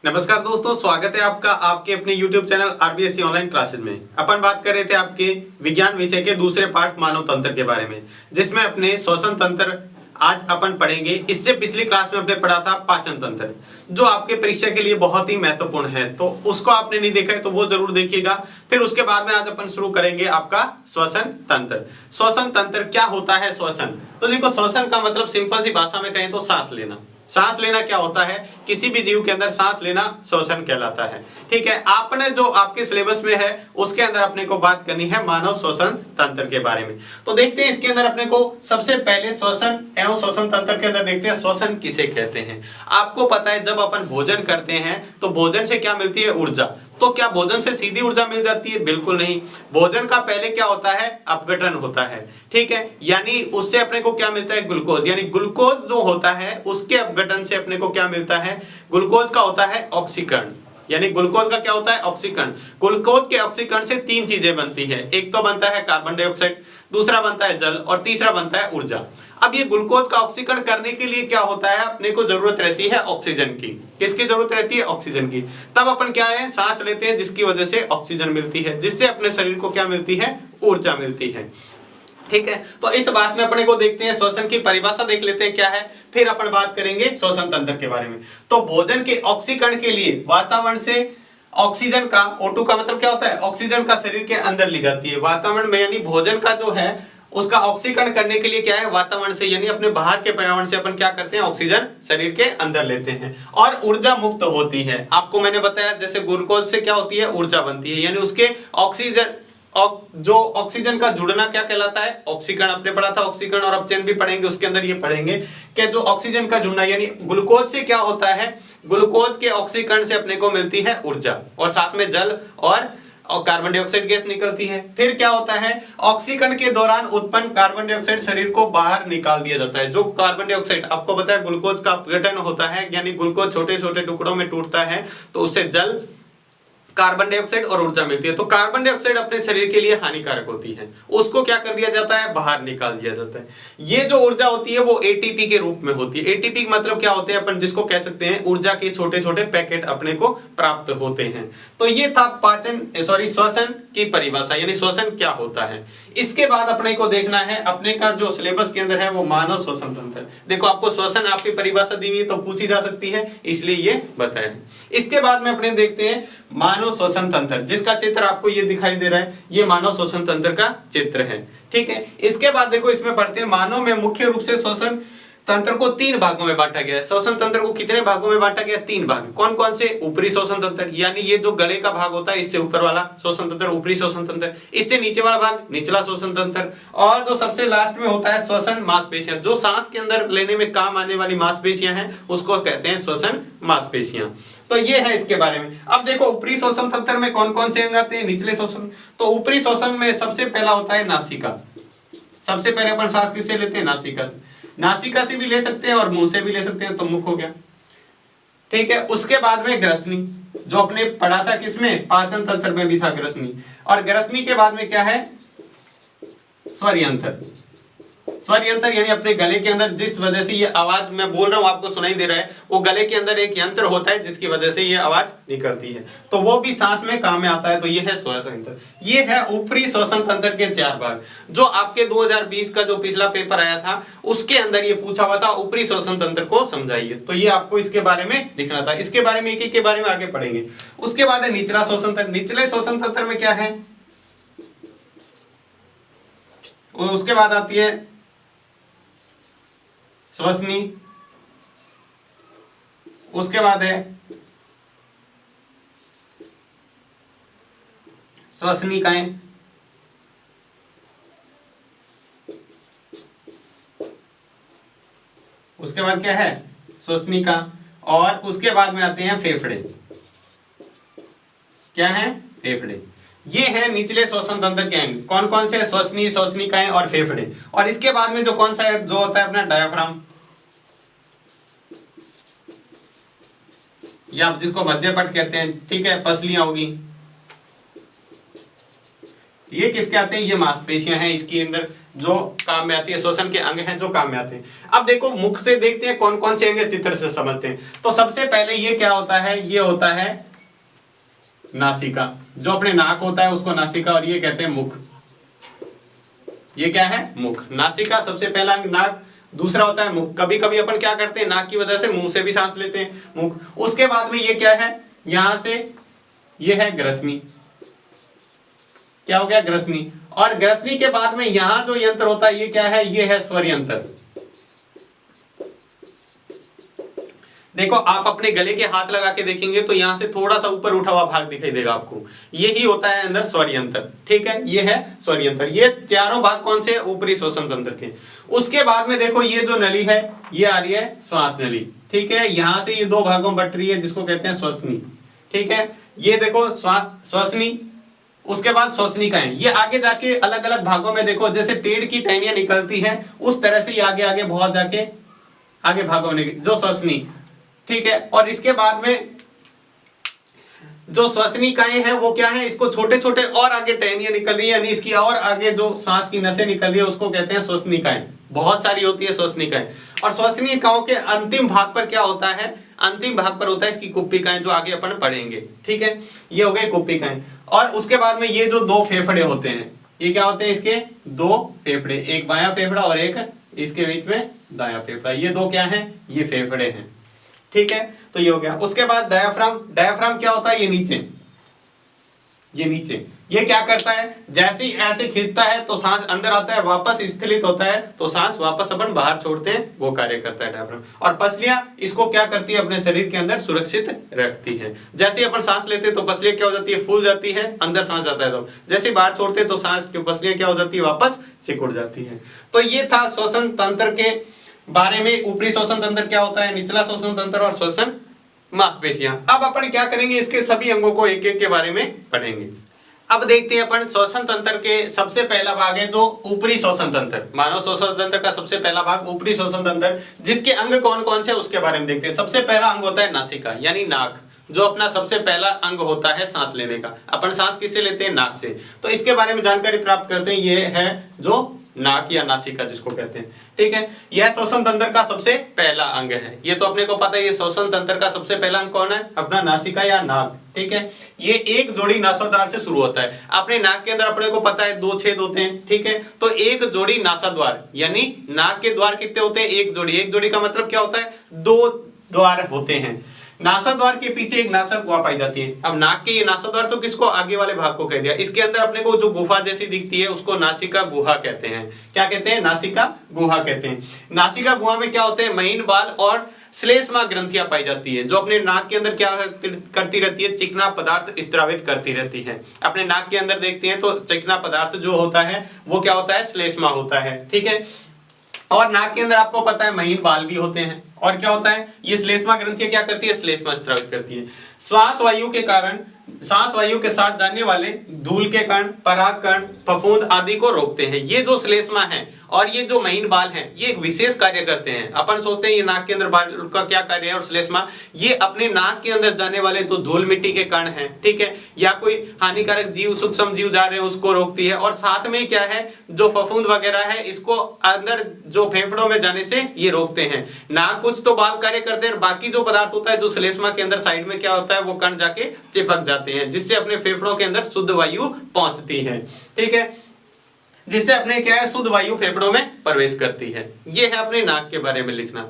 नमस्कार दोस्तों, स्वागत है आपका आपके अपने YouTube channel RBSC online classes में। अपन बात कर रहे थे आपके विज्ञान विषय के दूसरे पार्ट मानव तंत्र के बारे में, जिसमें अपने श्वसन तंत्र आज अपन पढ़ेंगे। इससे पिछली क्लास में अपने पढ़ा था पाचन तंत्र, जो आपके परीक्षा के लिए बहुत ही महत्वपूर्ण है। तो उसको आपने नहीं देखा है तो वो जरूर देखिएगा। फिर उसके बाद में आज अपन शुरू करेंगे आपका श्वसन तंत्र। श्वसन तंत्र क्या होता है? श्वसन तो देखो, श्वसन का मतलब सिंपल सी भाषा में कहें तो सांस लेना। सांस लेना क्या होता है? किसी भी जीव के अंदर सांस लेना श्वसन कहलाता है। ठीक है, आपने जो आपके सिलेबस में है उसके अंदर अपने को बात करनी है मानव श्वसन तंत्र के बारे में। तो देखते हैं इसके अंदर अपने को सबसे पहले श्वसन एवं श्वसन तंत्र के अंदर देखते हैं श्वसन किसे कहते हैं। आपको पता है जब अपन भोजन करते हैं तो भोजन से क्या मिलती है? ऊर्जा। तो क्या भोजन से सीधी ऊर्जा मिल जाती है? बिल्कुल नहीं। भोजन का पहले क्या होता है? अपघटन होता है। ठीक है, यानी उससे अपने को क्या मिलता है? ग्लूकोज। यानी ग्लूकोज जो होता है उसके अपघटन से अपने को क्या मिलता है? ग्लूकोज का होता है ऑक्सीकरण। यानी ग्लूकोज का क्या होता है? ऑक्सीकरण। ग्लूकोज के ऑक्सीकरण से तीन चीजें बनती है। एक तो बनता है कार्बन डाइऑक्साइड, दूसरा बनता है जल और तीसरा बनता है ऊर्जा। अब ये ग्लूकोज का ऑक्सीकरण करने के लिए क्या होता है? अपने को जरूरत रहती है ऑक्सीजन की। किसकी जरूरत रहती है? ऑक्सीजन की। तब अपन क्या है? सांस लेते हैं, जिसकी वजह से ऑक्सीजन मिलती है, जिससे अपने शरीर को क्या मिलती है? ऊर्जा मिलती है। ठीक है, तो इस बात में अपने को देखते हैं, श्वसन की परिभाषा देख लेते हैं क्या है, फिर अपन बात करेंगे श्वसन तंत्र के बारे में। तो भोजन के ऑक्सीकरण के लिए वातावरण से ऑक्सीजन का, O2 का मतलब क्या होता है? ऑक्सीजन का शरीर के अंदर ली जाती है वातावरण में। यानी भोजन का जो है उसका ऑक्सीकरण करने के लिए क्या है? वातावरण से, यानी अपने बाहर के पर्यावरण से अपन क्या करते हैं? ऑक्सीजन शरीर के अंदर लेते हैं और ऊर्जा मुक्त होती है। आपको मैंने बताया जैसे ग्लूकोज से क्या होती है? ऊर्जा बनती है। यानी उसके ऑक्सीजन जो ऑक्सीजन का जुड़ना क्या कहलाता है? ऑक्सीकरण। आपने पढ़ा था ऑक्सीकरण, और अब चेन भी पढ़ेंगे, उसके अंदर ये पढ़ेंगे कि जो ऑक्सीजन का जुड़ना, यानी ग्लूकोज से क्या होता है? ग्लूकोज के ऑक्सीकरण से अपने को मिलती है ऊर्जा, और साथ में जल और कार्बन डाइऑक्साइड गैस निकलती है। फिर क्या होता है? ऑक्सीकरण के दौरान उत्पन्न कार्बन डाइऑक्साइड शरीर को बाहर निकाल दिया जाता है। जो कार्बन डाइऑक्साइड, आपको पता है ग्लूकोज का अपघटन होता है, यानी ग्लूकोज छोटे छोटे टुकड़ों में टूटता है, तो उससे जल, कार्बन डाइऑक्साइड और ऊर्जा मिलती है। तो कार्बन डाइऑक्साइड अपने शरीर के लिए हानिकारक होती है, उसको क्या कर दिया जाता है? बाहर निकाल दिया जाता है। ये जो ऊर्जा होती है वो एटीपी के रूप में होती है। एटीपी मतलब क्या होते हैं? अपन जिसको कह सकते हैं ऊर्जा के छोटे छोटे पैकेट अपने को प्राप्त होते हैं। तो ये था श्वसन की परिभाषा, यानी श्वसन क्या होता है। इसके बाद अपने को देखना है, अपने का जो सिलेबस के अंदर है वो मानव श्वसन तंत्र। देखो, आपको श्वसन आपकी परिभाषा दी हुई तो पूछी जा सकती है, इसलिए ये बताया है। इसके बाद में अपने देखते हैं मानव श्वसन तंत्र, जिसका चित्र आपको ये दिखाई दे रहा है, ये मानव श्वसन तंत्र का चित्र है। ठीक है, इसके बाद देखो इसमें पढ़ते हैं मानव में मुख्य रूप से श्वसन तंत्र को तीन भागों में बांटा गया है। श्वसन तंत्र को कितने भागों में बांटा गया? तीन भाग। कौन कौन से? ऊपरी श्वसन तंत्र, यानी ये जो गले का भाग होता है इससे ऊपर वाला श्वसन तंत्र ऊपरी श्वसन तंत्र, इससे नीचे वाला भाग निचला श्वसन तंत्र, और जो सबसे लास्ट में होता है श्वसन मांसपेशियां, जो सांस के अंदर लेने में काम आने वाली मांसपेशियां हैं उसको कहते हैं श्वसन मांसपेशियां। तो ये है इसके बारे में। अब देखो ऊपरी श्वसन तंत्र में कौन कौन से अंग आते हैं? निचले श्वसन। तो ऊपरी श्वसन में सबसे पहला होता है नासिका। सबसे पहले अपन सांस किससे लेते हैं? नासिका से। नासिका से भी ले सकते हैं और मुंह से भी ले सकते हैं, तो मुख हो गया। ठीक है, उसके बाद में ग्रसनी, जो अपने पढ़ा था किसमें? पाचन तंत्र में भी था ग्रसनी। और ग्रसनी के बाद में क्या है? स्वरयंत्र। स्वरयंत्र यानी अपने गले के अंदर, जिस वजह से ये आवाज मैं बोल रहा हूं आपको सुनाई दे रहा है, वो गले के अंदर एक यंत्र होता है जिसकी वजह से ये आवाज निकलती है, तो वो भी सांस में काम में आता है। तो ये है स्वरयंत्र। ये है ऊपरी श्वसन तंत्र के चार भाग, जो आपके 2020 का जो पिछला पेपर आया था उसके अंदर ये पूछा हुआ था, ऊपरी श्वसन तंत्र को समझाइए। तो ये आपको इसके बारे में लिखना था। इसके बारे में एक के बारे में आगे पढ़ेंगे। उसके बाद है निचला श्वसन तंत्र। निचले श्वसन तंत्र में क्या है? उसके बाद आती है श्वसनी, उसके बाद है श्वसनिकाएं, उसके बाद क्या है? श्वसनिका, और उसके बाद में आते हैं फेफड़े। क्या है? फेफड़े। ये है निचले श्वसन तंत्र के अंग। कौन कौन से? श्वसनी, श्वसनिकाएं और फेफड़े। और इसके बाद में जो कौन सा है? जो होता है अपना डायाफ्राम, या आप जिसको मध्यपट कहते हैं। ठीक है, पसलियां होगी। ये किसके आते हैं? ये मांसपेशियां हैं इसके अंदर, जो काम में आती है, श्वसन के अंग हैं जो काम में आते हैं। अब देखो मुख से देखते हैं कौन कौन से अंग चित्र से समझते हैं। तो सबसे पहले ये क्या होता है, ये होता है नासिका, जो अपने नाक होता है उसको नासिका, और ये कहते हैं मुख। ये क्या है, मुख। नासिका सबसे पहला अंग नाक, दूसरा होता है मुख। कभी कभी अपन क्या करते हैं, नाक की वजह से मुंह से भी सांस लेते हैं, मुख। उसके बाद में ये क्या है, यहां से ये है ग्रसनी। क्या हो गया, ग्रसनी। और ग्रसनी के बाद में यहां जो यंत्र होता है ये क्या है, ये है स्वर यंत्र। देखो आप अपने गले के हाथ लगा के देखेंगे तो यहां से थोड़ा सा ऊपर उठा हुआ भाग दिखाई देगा आपको, यही होता है अंदर स्वर यंत्र। ठीक है, ये है स्वर यंत्र। ये चारों भाग कौन से, ऊपरी श्वसन तंत्र के। उसके बाद में देखो ये जो नली है ये आ रही है श्वास नली। ठीक है, यहां से ये दो भागों में बट रही है जिसको कहते हैं श्वसनी। ठीक है, ये देखो श्वसनी, उसके बाद श्वसनिकाएं। ये आगे जाके अलग अलग भागों में देखो, जैसे पेड़ की टहनियां निकलती हैं उस तरह से ये आगे आगे बहुत जाके आगे भागों में जो श्वसनी। ठीक है, और इसके बाद में जो श्वसनिकाएं हैं वो क्या है, इसको छोटे छोटे और आगे टहनियां निकल रही है, यानी इसकी और आगे जो सांस की नसें निकल रही है उसको कहते हैं श्वसनिकाएं। बहुत सारी होती है श्वसनिकाएं। और श्वसनिकाओं के अंतिम भाग पर क्या होता है, अंतिम भाग पर होता है इसकी कुप्पिकाएं, जो आगे अपन पढ़ेंगे। ठीक है, ये हो गए कुप्पिकाएं। और उसके बाद में ये जो दो फेफड़े होते हैं, ये क्या होते हैं, इसके दो फेफड़े, एक बायां फेफड़ा और एक इसके बीच में दायां फेफड़ा। ये दो क्या हैं, ये फेफड़े हैं। ठीक है, तो ये हो गया। उसके बाद डायाफ्राम। डायाफ्राम क्या होता है, ये नीचे, ये नीचे। ये क्या करता है, जैसे ही ऐसे खींचता है तो सांस अंदर आता है, वापस स्थिलित होता है तो सांस वापस अपन बाहर छोड़ते हैं, वो कार्य करता है डायाफ्राम। और पसलियां इसको क्या करती है, अपने शरीर के अंदर सुरक्षित रखती है। जैसे ही अपन सांस लेते हैं तो पसलियां क्या हो जाती है, फूल जाती है, अंदर सांस जाता है। तो जैसे ही बाहर छोड़ते हैं तो सांस की पसलियां क्या हो जाती है, वापस सिकुड़ जाती है। तो ये था श्वसन तंत्र के बारे में। ऊपरी श्वसन तंत्र क्या होता है, निचला श्वसन तंत्र और श्वसन मांसपेशियां। अब अपन क्या करेंगे, इसके सभी अंगों को एक एक के बारे में पढ़ेंगे। अब देखते हैं अपन श्वसन तंत्र के सबसे पहला भाग है जो ऊपरी श्वसन तंत्र। मानव श्वसन तंत्र का सबसे पहला भाग ऊपरी श्वसन तंत्र, जिसके अंग कौन कौन से उसके बारे में देखते हैं। सबसे पहला अंग होता है नासिका, यानी नाक, जो अपना सबसे पहला अंग होता है सांस लेने का। अपन सांस किससे लेते हैं, नाक से। तो इसके बारे में जानकारी प्राप्त करते हैं। ये है जो नाक या नासिका जिसको कहते हैं। ठीक है, यह श्वसन तंत्र का सबसे पहला अंग है। ये तो अपने को पता है, ये श्वसन तंत्र का सबसे पहला अंग कौन है, अपना नासिका या नाक। ठीक है, ये एक जोड़ी नासाद्वार से शुरू होता है। अपने नाक के अंदर अपने को पता है दो छेद होते हैं। ठीक है, तो एक जोड़ी नासाद्वार, यानी नाक के द्वार कितने होते हैं, एक जोड़ी। एक जोड़ी का मतलब क्या होता है, दो द्वार होते हैं। नासाद्वार के पीछे एक नासा गुहा पाई जाती है। अब नाक के ये नासाद्वार तो किसको, आगे वाले भाग को कह दिया। इसके अंदर अपने को जो गुफा जैसी दिखती है उसको नासिका गुहा कहते हैं। क्या कहते हैं, नासिका गुहा कहते हैं। नासिका गुहा में क्या होते हैं, महीन बाल और श्लेष्मा ग्रंथियां पाई जाती है, जो अपने नाक के अंदर क्या करती रहती है, चिकना पदार्थ स्त्रावित करती रहती है। अपने नाक के अंदर देखते हैं तो चिकना पदार्थ जो होता है वो क्या होता है, श्लेष्मा होता है। ठीक है, और नाक के अंदर आपको पता है महीन बाल भी होते हैं। और क्या होता है, ये श्लेष्मा ग्रंथियां क्या करती है, श्लेष्मा स्त्रावित करती है। श्वास वायु के कारण, सांस वायु के साथ जाने वाले धूल के कण, पराग कण, फफूंद आदि को रोकते हैं। ये जो श्लेष्मा है और ये जो महीन बाल हैं, ये एक विशेष कार्य करते हैं। अपन सोचते हैं ये नाक के अंदर बाल का क्या कार्य है, और श्लेष्मा ये अपने नाक के अंदर जाने वाले तो धूल मिट्टी के कण हैं, ठीक है, या कोई हानिकारक जीव, सूक्ष्म जीव जा रहे हैं उसको रोकती है। और साथ में क्या है, जो फफूंद वगैरह है इसको अंदर जो फेफड़ों में जाने से ये रोकते हैं। नाक कुछ तो बाल कार्य करते हैं, बाकी जो पदार्थ होता है जो श्लेष्मा के अंदर साइड में क्या होता है, वो कण जाके चिपक जाते हैं, जिससे अपने फेफड़ों के अंदर शुद्ध वायु पहुंचती है। ठीक है, जिससे अपने क्या है, शुद्ध वायु फेफड़ों में प्रवेश करती है। ये है अपने नाक के बारे में लिखना।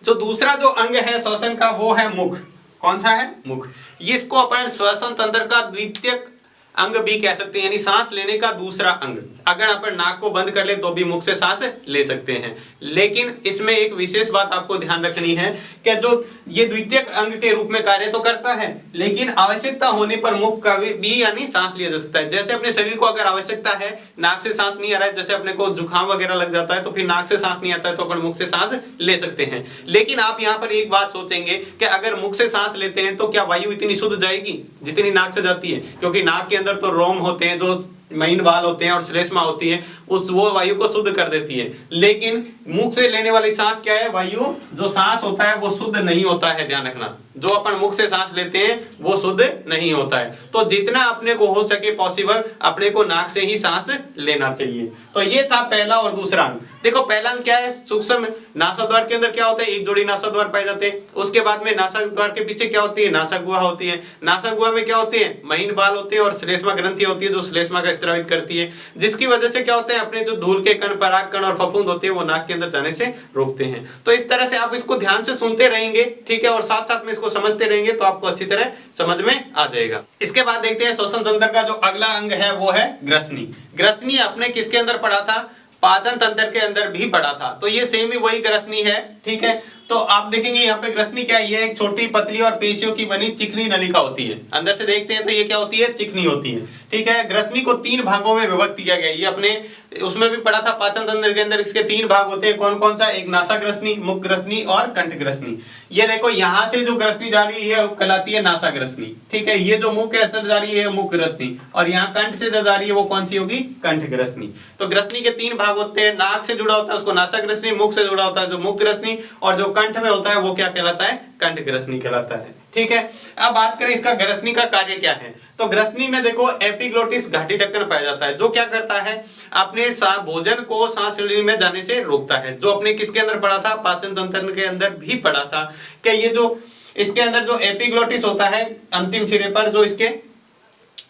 जो दूसरा जो अंग है श्वसन का वो है मुख। कौन सा है, मुख। ये इसको अपन श्वसन तंत्र का द्वितीयक अंग भी कह सकते हैं, यानी सांस लेने का दूसरा अंग। अगर अपन नाक को बंद कर ले तो भी मुख से सांस ले सकते हैं। लेकिन इसमें एक विशेष बात आपको ध्यान रखनी है कि जो ये द्वितीयक अंग के रूप में कार्य तो करता है, लेकिन आवश्यकता होने पर मुख का भी यानी सांस लिया जा सकता है। जैसे अपने शरीर को अगर आवश्यकता है, नाक से सांस नहीं आ रहा है, जैसे अपने को जुकाम वगैरह लग जाता है तो फिर नाक से सांस नहीं आता है तो अपन मुख से सांस ले सकते हैं। लेकिन आप यहाँ पर एक बात सोचेंगे कि अगर मुख से सांस लेते हैं तो क्या वायु इतनी शुद्ध जाएगी जितनी नाक से जाती है? क्योंकि नाक के अंदर तो रोम होते हैं, जो महीन बाल होते हैं और श्लेष्मा होती है, उस वो वायु को शुद्ध कर देती है। लेकिन मुख से लेने वाली सांस क्या है, वायु जो सांस होता है वो शुद्ध नहीं होता है। ध्यान रखना, जो अपन मुख से सांस लेते हैं वो शुद्ध नहीं होता है। तो जितना अपने को हो सके पॉसिबल अपने को नाक से ही सांस लेना चाहिए। तो ये था पहला और दूसरा अंग। देखो पहला अंग क्या है, सूक्ष्म नासाद्वार के अंदर क्या होता है, एक जोड़ी नासाद्वार पाए जाते हैं। उसके बाद में नासाद्वार के पीछे क्या होती है, नासा गुहा होती है। नासा गुहा में क्या होते हैं, महीन बाल होते हैं और श्लेष्मा ग्रंथि होती है जो श्लेष्मा का स्रावित करती है, जिसकी वजह से क्या होता है अपने जो धूल के कण, पराग कण और फफूंद होते हैं वो नाक के अंदर जाने से रोकते हैं। तो इस तरह से आप इसको ध्यान से सुनते रहेंगे, ठीक है, और साथ साथ में इसको समझते रहेंगे तो आपको अच्छी तरह समझ में आ जाएगा। इसके बाद देखते हैं श्वसन तंत्र का जो अगला अंग है वो है ग्रसनी। ग्रसनी आपने किसके अंदर पढ़ा था, पाचन तंत्र के अंदर भी पढ़ा था। तो ये सेम ही वही ग्रसनी है, ठीक है। तो आप देखेंगे यहाँ पे ग्रसनी क्या है, ये एक छोटी पतली और पेशियों की बनी चिकनी नलिका होती है। अंदर से देखते हैं तो ये क्या होती है, चिकनी होती है, ठीक है। ग्रसनी को 3 भागों में विभक्त किया गया है। ये अपने उसमें भी पढ़ा था पाचन तंत्र के अंदर, इसके 3 भाग होते हैं। कौन कौन सा, एक नासा ग्रसनी, मुख ग्रसनी और कंठ ग्रसनी। ये देखो यहाँ से जो ग्रसनी जा रही है वो कहलाती है नासा ग्रसनी, ठीक है। ये जो मुंह के अंदर जा रही है मुख ग्रसनी, और यहाँ कंठ से जा रही है वो कौन सी होगी, कंठ ग्रसनी। तो ग्रसनी के 3 भाग होते हैं, नाक से जुड़ा होता है उसको नासा ग्रसनी, मुख से जुड़ा होता है जो मुख ग्रसनी, और जो कंठ में होता है वो क्या कहलाता है, कंठ ग्रसनी कहलाता है, ठीक है। अब बात करें इसका ग्रसनी का कार्य क्या है। तो ग्रसनी में देखो एपिग्लोटिस घाटी ढक्कन पाया जाता है, जो क्या करता है अपने भोजन को सांस लेने में जाने से रोकता है। जो अपने किसके अंदर पढ़ा था, पाचन तंत्र के अंदर भी पढ़ा था कि ये जो इसके अंदर जो एपिग्लोटिस होता है अंतिम सिरे पर, जो इसके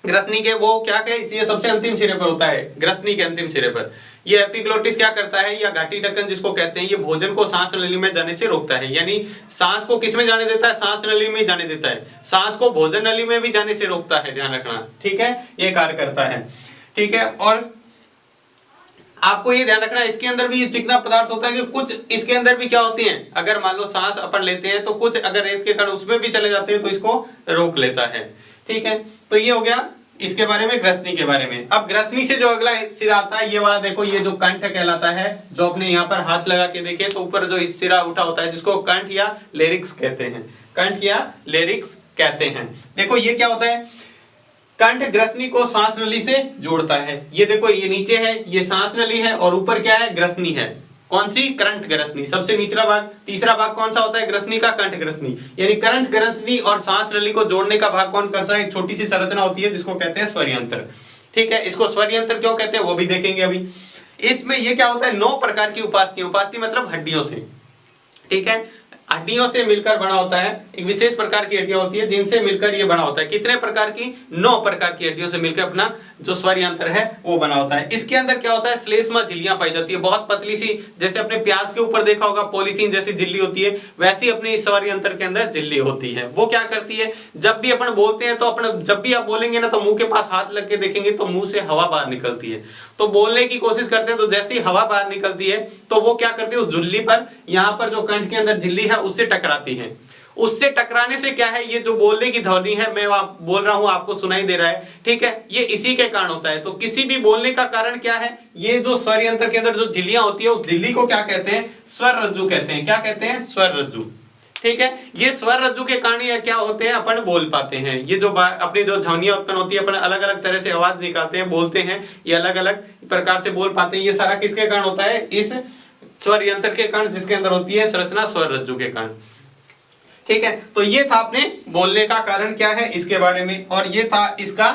ग्रसनी के वो क्या है, ये सबसे अंतिम सिरे पर होता है, ग्रसनी के अंतिम सिरे पर ये एपिग्लोटिस क्या करता है, या घाटी ढक्कन जिसको कहते हैं, ये भोजन को सांस नली में जाने से रोकता है। यानी सांस को किस में जाने देता है, सांस नली में जाने देता है, सांस को भोजन नली में भी जाने से रोकता है, ध्यान रखना, ठीक है, ये कार्य करता है, ठीक है। और आपको ये ध्यान रखना इसके अंदर भी ये चिकना पदार्थ होता है कि कुछ इसके अंदर भी क्या होती हैं, अगर मान लो सांस अपन लेते हैं तो कुछ अगर रेत के कण उसमें भी चले जाते हैं तो इसको रोक लेता है, ठीक है। तो ये हो गया इसके बारे में, ग्रसनी के बारे में। अब ग्रसनी से जो अगला सिरा आता है ये वाला देखो, ये जो कंठ कहलाता है, जो अपने यहाँ पर हाथ लगा के देखें तो ऊपर जो इस सिरा उठा होता है जिसको कंठ या लेरिक्स कहते हैं, कंठ या लेरिक्स कहते हैं। देखो ये क्या होता है, कंठ ग्रसनी को सांस नली से जोड़ता है। ये देखो ये नीचे है, ये सांस नली है, और ऊपर क्या है, ग्रसनी है। कौन सी, कंठ ग्रसनी, सबसे निचला भाग। तीसरा भाग कौन सा होता है ग्रसनी का, कंठ ग्रसनी। यानी कंठ ग्रसनी और सांस नली को जोड़ने का भाग कौन करता है, एक छोटी सी संरचना होती है जिसको कहते हैं स्वरियंत्र, ठीक है। इसको स्वरियंत्र क्यों कहते हैं वो भी देखेंगे अभी। इसमें ये क्या होता है, 9 प्रकार की उपास्थि, उपास्थि मतलब हड्डियों से, ठीक है, हड्डियों से मिलकर बना होता है। एक विशेष प्रकार की हड्डियां होती है जिनसे मिलकर ये बना होता है। कितने प्रकार की, 9 प्रकार की हड्डियों से मिलकर अपना जो स्वरियंत्र है वो बना होता है। इसके अंदर क्या होता है, श्लेष्मा झिल्लियां पाई जाती है, बहुत पतली सी, जैसे अपने प्याज के ऊपर देखा होगा पॉलीथीन जैसी झिल्ली होती है, वैसी अपने इस स्वरियंत्र के अंदर झिल्ली होती है। वो क्या करती है, जब भी अपन बोलते हैं तो अपन, जब भी आप बोलेंगे ना तो मुंह के पास हाथ लग के देखेंगे तो मुंह से हवा बाहर निकलती है। तो बोलने की कोशिश करते हैं तो जैसे ही हवा बाहर निकलती है तो वो क्या करती है, उस झिल्ली पर, यहाँ पर जो कंठ के अंदर झिल्ली है उससे टकराती है। उससे टकराने से क्या है, ये जो बोलने की ध्वनि है, मैं आप बोल रहा हूं आपको सुनाई दे रहा है, ठीक है, ये इसी के कारण होता है। तो किसी भी बोलने का कारण क्या है, ये जो स्वरयंत्र के अंदर जो झिल्लियां होती है उस झिल्ली को क्या कहते हैं, स्वर रज्जु कहते हैं। क्या कहते हैं, स्वर रज्जु, ठीक है। ये स्वर रज्जु के कारण ये क्या होते हैं, अपन बोल पाते हैं। ये जो अपनी जो ध्वनियां उत्पन्न होती है, अपन अलग अलग तरह से आवाज निकालते हैं, बोलते हैं, ये अलग अलग प्रकार से बोल पाते हैं। ये सारा किसके कारण होता है, इस स्वर यंत्र के कारण जिसके अंदर होती है संरचना स्वर रज्जु के कारण, ठीक है। तो ये था अपने बोलने का कारण क्या है इसके बारे में, और ये था इसका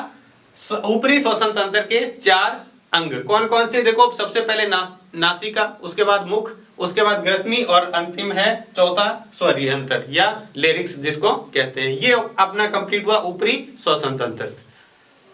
ऊपरी श्वसन तंत्र के 4 अंग। कौन कौन से, देखो सबसे पहले नासिका, उसके बाद मुख, उसके बाद ग्रसनी, और अंतिम है चौथा स्वरियंत्र या लेरिक्स जिसको कहते हैं। ये अपना कंप्लीट हुआ ऊपरी श्वसन तंत्र।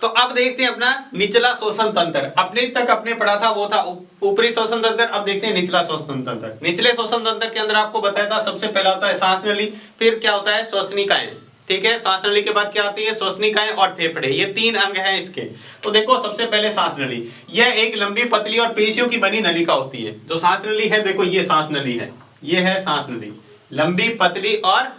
तो अब देखते हैं अपना निचला श्वसन तंत्र। अपने तक अपने पढ़ा था वो था ऊपरी श्वसन तंत्र, अब देखते हैं निचला श्वसन तंत्र। निचले श्वसन तंत्र के अंदर आपको बताया था सबसे पहला होता है सांस नली, फिर क्या होता है श्वसनिकाएं, ठीक है। सांस नली के बाद क्या आती है, श्वसनिकाएं और फेफड़े, ये 3 अंग हैं इसके। तो देखो सबसे पहले सांस नली, यह एक लंबी पतली और पेशियों की बनी नलिका होती है। जो सांस नली है, देखो ये सांस नली है, ये है सांस नली, लंबी पतली और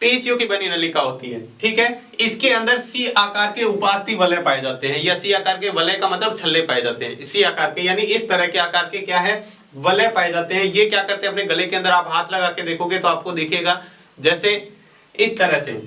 पेशियों की बनी नलिका होती है, ठीक है। इसके अंदर सी आकार के उपास्थि वलय पाए जाते हैं, या सी आकार के वलय का मतलब छल्ले पाए जाते हैं। सी आकार के यानी इस तरह के आकार के क्या है, वलय पाए जाते हैं। ये क्या करते हैं, अपने गले के अंदर आप हाथ लगा के देखोगे तो आपको दिखेगा जैसे इस तरह से,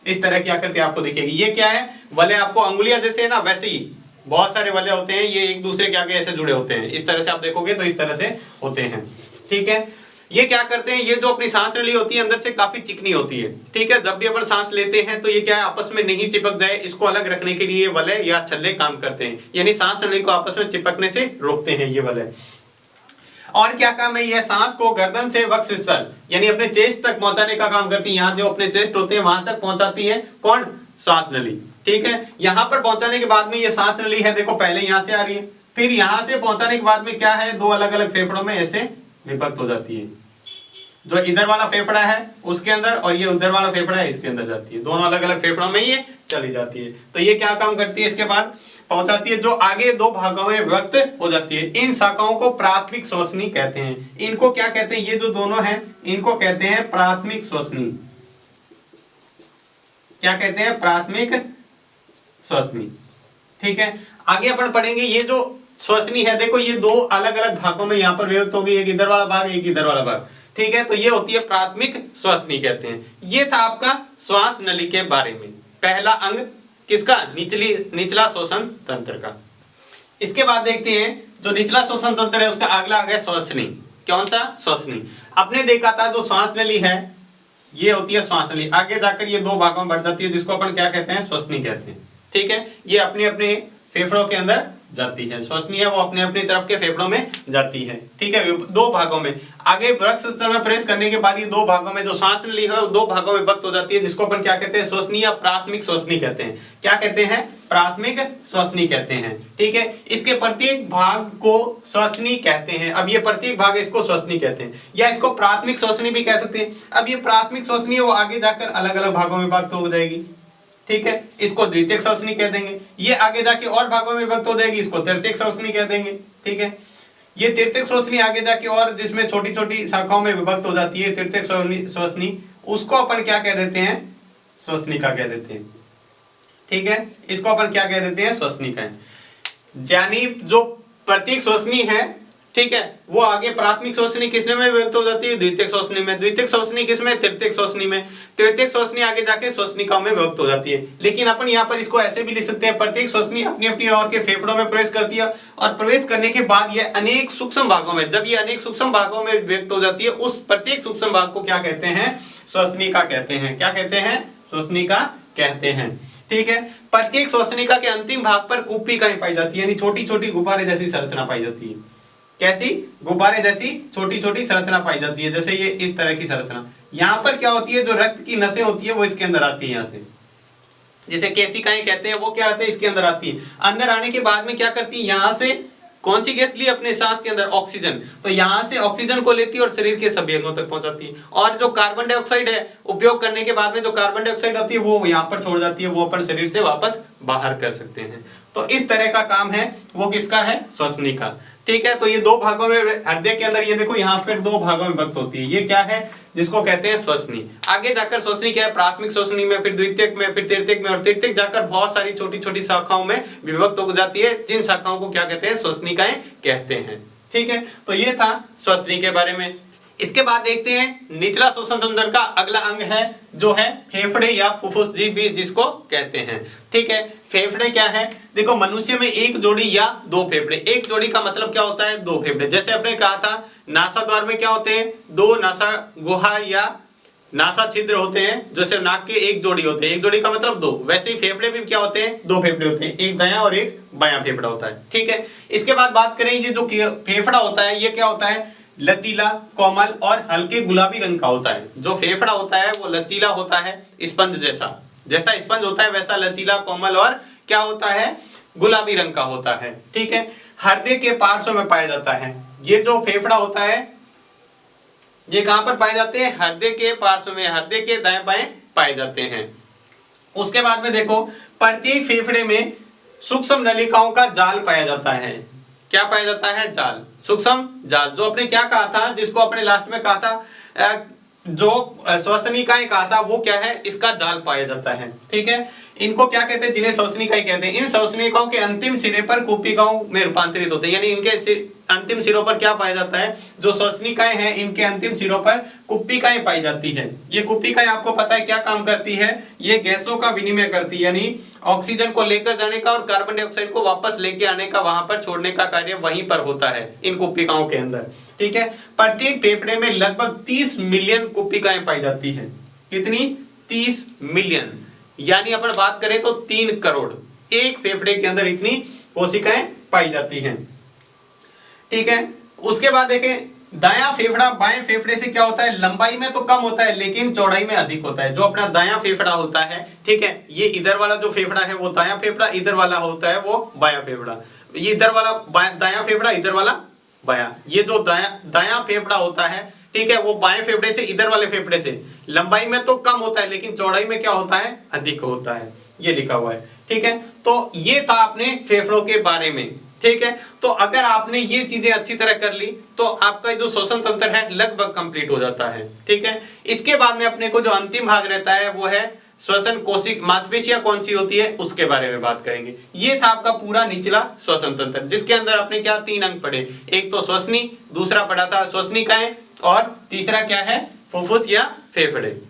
इस तरह की आकृति आपको दिखेगी। ये क्या है, वलय आपको अंगुलियां जैसे है ना, वैसे ही बहुत सारे वलय होते हैं, ये एक दूसरे के आगे ऐसे जुड़े होते हैं। इस तरह से आप देखोगे तो इस तरह से होते हैं, ठीक है। ये क्या करते हैं, ये जो अपनी सांस नली होती है अंदर से काफी चिकनी होती है, ठीक है। जब भी अपन सांस लेते हैं तो ये क्या है, आपस में नहीं चिपक जाए इसको अलग रखने के लिए ये वलय या छल्ले काम करते हैं, यानी सांस नली को आपस में चिपकने से रोकते हैं ये वलय। और क्या काम है, ये सांस को गर्दन से वक्ष स्थल यानी अपने चेस्ट तक पहुंचाने का काम करती है। यहाँ जो अपने चेस्ट होते हैं वहां तक पहुंचाती है कौन, सांस नली, ठीक है। यहां पर पहुंचाने के बाद में ये सांस नली है, देखो पहले यहां से आ रही है, फिर यहां से पहुंचाने के बाद में क्या है, दो अलग अलग फेफड़ों में ऐसे विभक्त हो जाती है। जो इधर वाला फेफड़ा है उसके अंदर और ये उधर वाला फेफड़ा है इसके अंदर जाती है, दोनों अलग अलग फेफड़ों में ये चली जाती है। तो ये क्या काम करती है, इसके बाद पहुंचाती है, जो आगे दो भागों में विभक्त हो जाती है। इन शाखाओं को प्राथमिक श्वसनी कहते हैं। इनको क्या कहते हैं, ये जो दोनों हैं इनको कहते हैं प्राथमिक श्वसनी। क्या कहते हैं, प्राथमिक श्वसनी, ठीक है। आगे अपन पढ़ेंगे ये जो श्वसनी है, देखो ये दो अलग अलग भागों में यहाँ पर विभक्त हो गई, एक इधर वाला भाग एक इधर वाला भाग, ठीक है। तो ये होती है प्राथमिक श्वसनी कहते हैं। ये था आपका श्वास नली के बारे में पहला अंग किसका, निचला श्वसन तंत्र का। इसके बाद देखते हैं जो निचला श्वसन तंत्र है उसका अगला आ गया श्वसनी। कौन सा, श्वसनी। आपने देखा था जो श्वास नली है ये होती है श्वास नली, आगे जाकर ये दो भागों में बढ़ जाती है जिसको अपन क्या कहते हैं, श्वसनी कहते हैं, ठीक है। ये अपने अपने फेफड़ों के अंदर जाती है, श्वसनी है वो अपने अपनी तरफ के फेफड़ों में जाती है, ठीक है, दो भागों में। आगे वृक्क स्थल में प्रवेश करने के बाद ये दो भागों में जो सांस नली है वो दो भागों में विभक्त हो जाती है, जिसको अपन क्या कहते हैं, श्वसनी या प्राथमिक श्वसनी कहते हैं। क्या कहते हैं, प्राथमिक श्वसनी कहते हैं, ठीक है। इसके प्रत्येक भाग को श्वसनी कहते हैं। अब ये प्रत्येक भाग है इसको श्वसनी कहते हैं, या इसको प्राथमिक श्वसनी भी कह सकते हैं। अब ये प्राथमिक श्वसनी है वो आगे जाकर अलग अलग भागों में विभक्त हो जाएगी, ठीक है, इसको द्वितीयक श्वसनी कह देंगे। ये आगे जाके और भागों में विभक्त हो जाएगी, इसको तृतीयक श्वसनी कह देंगे, ठीक है। ये तृतीयक श्वसनी आगे जाके और जिसमें छोटी छोटी शाखाओं में विभक्त हो जाती है तृतीयक श्वसनी, उसको अपन क्या कह देते हैं, श्वसनिका कह देते हैं, ठीक है। इसको अपन क्या कह देते हैं, श्वसनिका। यानी जो प्रत्येक श्वसनी है, ठीक है, वो आगे प्राथमिक श्वसनी किसने में विभक्त हो जाती है, द्वितीयक श्वसनी में। द्वितीयक श्वसनी किसमें, तृतीयक श्वसनी में। तृतीयक श्वसनी आगे जाके श्वसनिकाओं में विभक्त हो जाती है। लेकिन अपन यहाँ पर इसको ऐसे भी लिख सकते हैं, प्रत्येक श्वसनी अपनी अपनी ओर के फेफड़ों में प्रवेश करती है और प्रवेश करने के बाद ये अनेक सूक्ष्म भागों में, जब ये अनेक सूक्ष्म भागों में विभक्त हो जाती है उस प्रत्येक सूक्ष्म भाग को क्या कहते हैं, श्वसनिका कहते हैं। क्या कहते हैं, श्वसनिका कहते हैं, ठीक है। प्रत्येक श्वसनिका के अंतिम भाग पर कुप्पिकाएं पाई जाती है, यानी छोटी छोटी गुब्बारे जैसी संरचना पाई जाती है। कैसी, गुब्बारे जैसी छोटी छोटी संरचना पाई जाती है, जैसे ये इस तरह की संरचना। यहाँ पर क्या होती है, जो रक्त की नसें होती है वो इसके अंदर आती है, यहाँ से जिसे केशिकाएं कहते हैं, वो क्या होते हैं, इसके अंदर आती है। अंदर आने के बाद में क्या करती है, यहाँ से कौन सी गैस ली अपने सांस के अंदर, ऑक्सीजन। तो यहाँ से ऑक्सीजन को लेती है और शरीर के सभी अंगों तक पहुंचाती है। और जो कार्बन डाइऑक्साइड है उपयोग करने के बाद में जो कार्बन डाइऑक्साइड आती है वो यहाँ पर छोड़ जाती है, वो अपन शरीर से वापस बाहर कर सकते हैं। तो इस तरह का काम है वो किसका है, श्वसनिका, ठीक है। तो ये दो भागों में, हृदय के अंदर ये देखो यहाँ पर दो भागों में विभक्त होती है, ये क्या है, जिसको कहते हैं श्वसनी। आगे जाकर श्वसनी क्या है, प्राथमिक श्वसनी में, फिर द्वितीयक में, फिर तृतीयक में, और तृतीयक जाकर बहुत सारी छोटी छोटी शाखाओं में विभक्त हो जाती है, जिन शाखाओं को क्या कहते हैं, श्वसनिकाएं कहते हैं, ठीक है। तो ये था श्वसनी के बारे में। इसके बाद देखते हैं निचला श्वसन तंत्र का अगला अंग है जो है फेफड़े या फुफ्फुस भी जिसको कहते हैं, ठीक है। फेफड़े क्या है, देखो मनुष्य में एक जोड़ी या दो फेफड़े, एक जोड़ी का मतलब क्या होता है, दो फेफड़े। जैसे आपने कहा था नासा द्वार में क्या होते हैं, दो नासा गुहा या नासा छिद्र होते हैं, जैसे नाक के एक जोड़ी होते हैं, एक जोड़ी का मतलब दो। वैसे ही फेफड़े भी क्या होते हैं, दो फेफड़े होते हैं, एक दायां और एक बायां फेफड़ा होता है, ठीक है। इसके बाद बात करें ये जो फेफड़ा होता है ये क्या होता है, लचीला, कोमल और हल्के गुलाबी रंग का होता है। जो फेफड़ा होता है वो लचीला होता है, स्पंज जैसा, जैसा स्पंज होता है वैसा लचीला, कोमल और क्या होता है, गुलाबी रंग का होता है, ठीक है। हृदय के पार्श्व में पाया जाता है। ये जो फेफड़ा होता है ये कहां पर पाए जाते हैं, हृदय के पार्श्व में, हृदय के दाएं बाएं पाए जाते हैं। उसके बाद में देखो प्रत्येक फेफड़े में सूक्ष्म नलिकाओं का जाल पाया जाता है। क्या पाया जाता है, जाल, सूक्ष्म जाल। जो आपने क्या कहा था, जिसको आपने लास्ट में कहा था, जो श्वसनिकाएं कहा था, वो क्या है, इसका जाल पाया जाता है, ठीक है। इनको क्या कहते हैं, जिन्हें श्वसनिकाएं कहते हैं। इन श्वसनिकाओं के अंतिम सिरे पर कुप्पिकाओं में रूपांतरित होते हैं, यानी इनके अंतिम सिरों पर क्या पाया जाता है, जो श्वसनिकाएं हैं इनके अंतिम सिरों पर कुप्पिकाएं पाई जाती है। ये कुप्पिकाएं आपको पता है क्या काम करती है, ये गैसों का विनिमय करती है, यानी ऑक्सीजन को लेकर जाने का और कार्बन डाइऑक्साइड को वापस लेके आने का, वहां पर छोड़ने का कार्य वहीं पर होता है इन कुप्पिकाओं के अंदर, ठीक है। प्रत्येक फेफड़े में लगभग 30 मिलियन कोशिकाएं पाई जाती हैं। कितनी? 30 मिलियन, यानी अपन बात करें तो 3 करोड़ एक फेफड़े के अंदर इतनी कोशिकाएं पाई जाती हैं, ठीक है। उसके बाद देखें, दायां फेफड़ा बाएं फेफड़े से क्या होता है, लंबाई में तो कम होता है लेकिन चौड़ाई में अधिक होता है। जो अपना दायां फेफड़ा होता है, ठीक है, ये इधर वाला जो फेफड़ा है वो दायां फेफड़ा, इधर वाला होता है वो बायां फेफड़ा। ये इधर वाला दायां फेफड़ा, इधर वाला बायां। ये जो दायां फेफड़ा होता है, ठीक है, वो बाएं फेफड़े से इधर वाले फेफड़े से लंबाई में तो कम होता है लेकिन चौड़ाई में क्या होता है, अधिक होता है। ये लिखा हुआ है, ठीक है। तो ये था अपने फेफड़ों के बारे में, ठीक है। तो अगर आपने ये चीजें अच्छी तरह कर ली तो आपका जो श्वसन तंत्र है लगभग कंप्लीट हो जाता है, ठीक है। इसके बाद में अपने को जो अंतिम भाग रहता है वो है श्वसन कोशिका, मांसपेशियां कौन सी होती है उसके बारे में बात करेंगे। ये था आपका पूरा निचला श्वसन तंत्र, जिसके अंदर आपने क्या 3 अंग पढ़े। एक तो श्वसनी, दूसरा पढ़ा था श्वसनिकाएं, और तीसरा क्या है, फुफ्फुस या फेफड़े।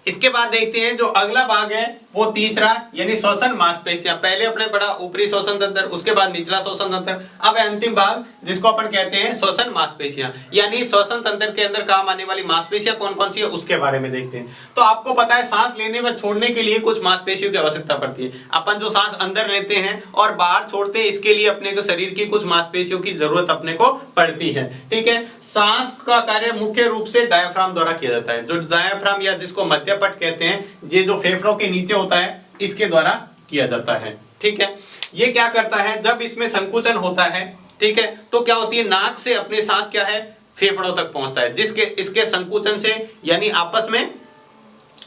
इसके बाद देखते हैं जो अगला भाग है वो तीसरा, यानी श्वसन मांसपेशियां। पहले अपने पढ़ा ऊपरी श्वसन तंत्र, उसके बाद निचला श्वसन तंत्र, अब अंतिम भाग जिसको अपन कहते हैं श्वसन मांसपेशियां, यानी श्वसन तंत्र के अंदर काम आने वाली मांसपेशियां कौन कौन सी है उसके बारे में देखते हैं। तो आपको पता है सांस लेने व छोड़ने के लिए कुछ मांसपेशियों की आवश्यकता पड़ती है। अपन जो सांस अंदर लेते हैं और बाहर छोड़ते हैं, इसके लिए अपने को शरीर की कुछ मांसपेशियों की जरूरत अपने को पड़ती है, ठीक है। सांस का कार्य मुख्य रूप से डायफ्राम द्वारा किया जाता है। जो डायफ्राम या जिसको मध्यपट कहते हैं, ये जो फेफड़ों के नीचे होता है, इसके द्वारा किया जाता है, ठीक है। ये क्या करता है, जब इसमें संकुचन होता है, ठीक है, तो क्या होती है, नाक से अपनी सांस क्या है फेफड़ों तक पहुंचता है, जिसके इसके संकुचन से यानी आपस में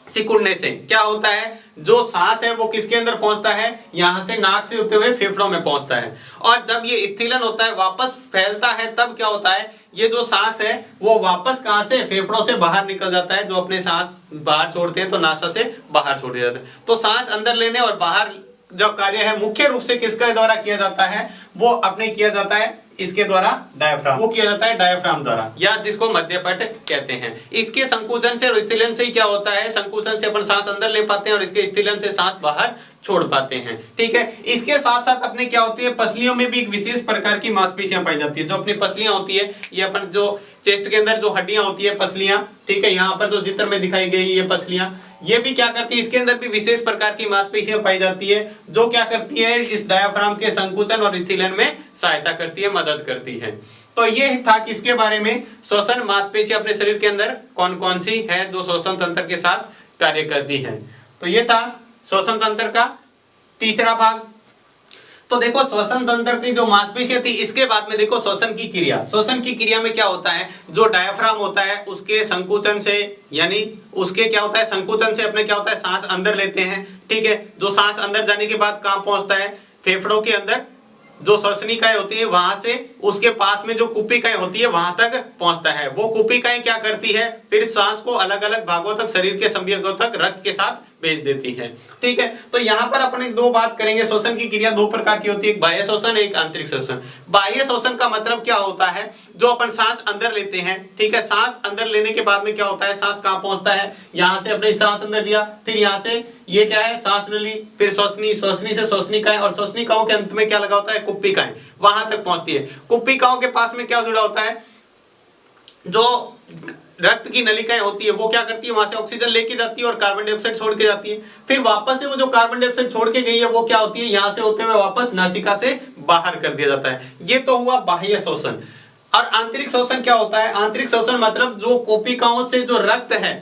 सिकुड़ने से क्या होता है, जो सांस है वो किसके अंदर पहुंचता है, यहां से नाक से होते हुए फेफड़ों में पहुंचता है। और जब ये स्थिलन होता है, वापस फैलता है, तब क्या होता है, ये जो सांस है वो वापस कहां से, फेफड़ों से बाहर निकल जाता है। जो अपने सांस बाहर छोड़ते हैं तो नासा से बाहर छोड़ दिया जाता है। तो सांस अंदर लेने और बाहर जो कार्य है मुख्य रूप से किसके द्वारा किया जाता है, वो अपने किया जाता है इसके द्वारा, डायफ्राम, वो किया जाता है डायफ्राम द्वारा, या जिसको मध्यपट कहते हैं। इसके संकुचन से और स्थिलन से क्या होता है, संकुचन से अपन सांस अंदर ले पाते हैं और इसके स्थिलन से सांस बाहर छोड़ पाते हैं, ठीक है। इसके साथ साथ अपने क्या होती है, पसलियों में भी एक विशेष प्रकार की मांसपेशियां पाई जाती है। जो अपनी पसलियां होती है, ये अपन जो चेस्ट के अंदर जो हड्डियां होती है पसलियां, ठीक है, यहाँ पर जो चित्र में दिखाई गई ये पसलियां, ये भी क्या करती है, इसके अंदर भी विशेष प्रकार की मांसपेशियां पाई जाती है, जो क्या करती है, इस डायफ्राम के संकुचन और स्थिलन में सहायता करती है, मदद करती है। तो ये था किसके बारे में, श्वसन मांसपेशियां अपने शरीर के अंदर कौन कौन सी है जो श्वसन तंत्र के साथ कार्य करती है। तो ये था श्वसन तंत्र का तीसरा भाग। तो देखो श्वसन तंत्र की जो मांसपेशियां थी, इसके बाद में देखो श्वसन की क्रिया। श्वसन की क्रिया में क्या होता है, जो डायफ्राम होता है उसके संकुचन से, यानी उसके क्या होता है, संकुचन से अपने क्या होता है, सांस अंदर लेते हैं, ठीक है। जो सांस अंदर जाने के बाद कहां पहुंचता है, फेफड़ों के अंदर जो श्वसनिकाएं होती है वहां से उसके पास में जो कुपिकाएं होती है वहां तक पहुंचता है। वो कुपिकाएं क्या करती है, फिर सांस को अलग अलग भागों तक, शरीर के सभी भागों तक रक्त के साथ भेज देती है, ठीक है। तो यहाँ पर अपन दो बात करेंगे, श्वसन की क्रिया 2 प्रकार की होती है, एक बाह्य श्वसन, एक आंतरिक श्वसन। बाह्य श्वसन का मतलब क्या होता है, जो अपन सांस अंदर लेते हैं, ठीक है, सांस अंदर लेने के बाद में क्या होता है, सांस कहाँ पहुंचता है, यहाँ से अपने सांस अंदर लिया, फिर यहाँ से ये क्या है, सांस ली, फिर श्वसनी, श्वसनी से श्वसनिकाएं, और श्वसनिकाओं के अंत में क्या लगा होता है, कुप्पिकाएं, वहां तक पहुंचती है। कुप्पिकाओं के पास में क्या जुड़ा होता है, जो रक्त की नलिकाएं होती है वो क्या करती है, वहां से ऑक्सीजन लेके जाती है और कार्बन डाइऑक्साइड छोड़ के जाती है। फिर वापस से वो जो कार्बन डाइऑक्साइड छोड़ के गई है वो क्या होती है, यहाँ से होते हुए वापस नासिका से बाहर कर दिया जाता है। ये तो हुआ बाह्य श्वसन। और आंतरिक श्वसन क्या होता है, आंतरिक श्वसन मतलब जो कोशिकाओं से जो रक्त है,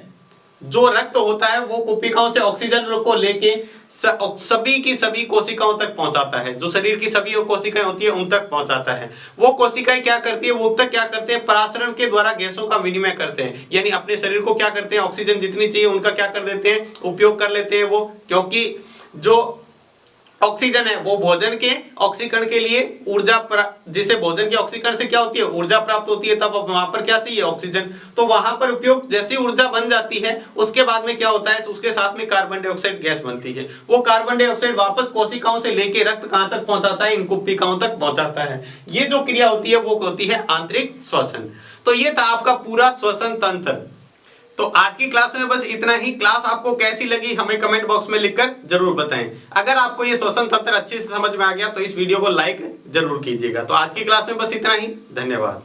जो रक्त होता है वो कोशिकाओं से ऑक्सीजन को लेके सभी की सभी कोशिकाओं तक पहुंचाता है। जो शरीर की सभी कोशिकाएं होती है उन तक पहुंचाता है। वो कोशिकाएं क्या करती है, वो तक क्या करते हैं, परासरण के द्वारा गैसों का विनिमय करते हैं, यानी अपने शरीर को क्या करते हैं, ऑक्सीजन जितनी चाहिए उनका क्या कर देते हैं, उपयोग कर लेते हैं वो। क्योंकि जो ऑक्सीजन है वो भोजन के ऑक्सीकरण के लिए ऊर्जा, जिसे भोजन के ऑक्सीकरण से क्या होती है, ऊर्जा प्राप्त होती है, तब वहां पर क्या चाहिए, ऑक्सीजन। तो वहां पर उपयोग, जैसी ऊर्जा बन जाती है उसके बाद में क्या होता है, उसके साथ में कार्बन डाइऑक्साइड गैस बनती है। वो कार्बन डाइऑक्साइड वापस कोशिकाओं से लेके रक्त कहां तक पहुंचाता है, इन कुप्पिकाओं तक पहुंचाता है। ये जो क्रिया होती है वो होती है आंतरिक श्वसन। तो ये था आपका पूरा श्वसन तंत्र। तो आज की क्लास में बस इतना ही। क्लास आपको कैसी लगी हमें कमेंट बॉक्स में लिखकर जरूर बताएं। अगर आपको ये श्वसन तंत्र अच्छे से समझ में आ गया तो इस वीडियो को लाइक जरूर कीजिएगा। तो आज की क्लास में बस इतना ही। धन्यवाद।